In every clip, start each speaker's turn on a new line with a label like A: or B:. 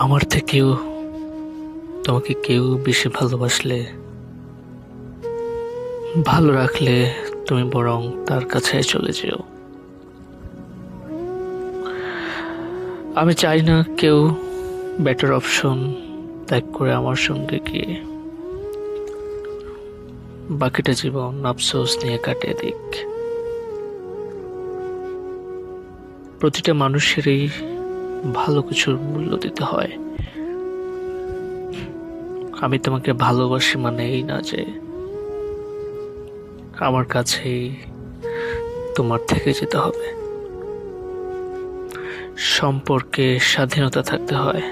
A: আমার থেকেও তোমাকে কেউ বেশি ভালোবাসলে, ভালো রাখলে, তুমি বরং তার কাছে চলে যেও। আমি চাই না কেউ বেটার অপশন ত্যাগ করে আমার সঙ্গে গিয়ে বাকিটা জীবন আফসোস নিয়ে কাটিয়ে দিক। প্রতিটা মানুষেরই ভালো কিছুর মূল্য দিতে হয়। আমি তোমাকে ভালোবাসি মানে এই না যে আমার কাছেই তোমার থেকে যেতে হবে। সম্পর্কে স্বাধীনতা থাকতে হয়,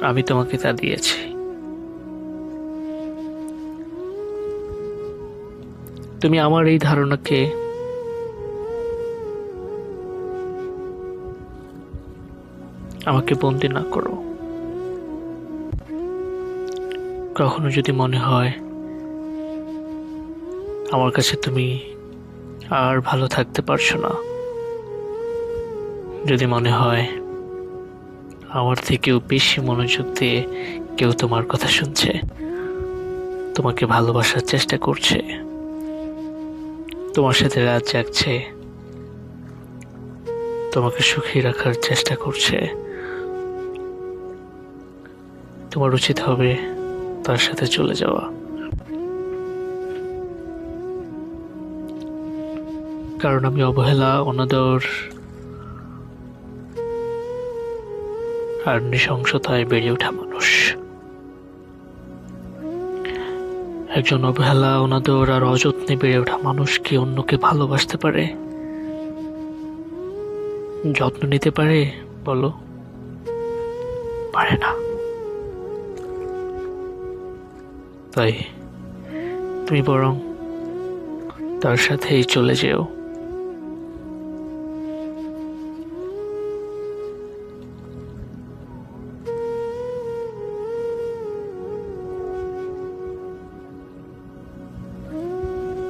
A: আমি তোমাকে তা দিয়েছি। তুমি আমার এই ধারণাকে আমাকে বন্দি না করো। কখনো যদি মনে হয় আমার কাছে তুমি আর ভালো থাকতে পারছো না, যদি মনে হয় আমার থেকেও বেশি মনোযোগ দিয়ে কেউ তোমার কথা শুনছে, তোমাকে ভালোবাসার চেষ্টা করছে, তোমার সাথে রাত জাগছে, তোমাকে সুখী রাখার চেষ্টা করছে, তোমার উচিত হবে তার সাথে চলে যাওয়া। কারণ আমি অবহেলা, অনাদর আর নৃশংসতায় বেড়ে ওঠা মানুষ। একজন অবহেলা, অনাদর আর অযত্নে বেড়ে ওঠা মানুষ কি অন্যকে ভালোবাসতে পারে, যত্ন নিতে পারে? বলো, পারে না। তাই তুমি বরং তার সাথেই চলে যেও।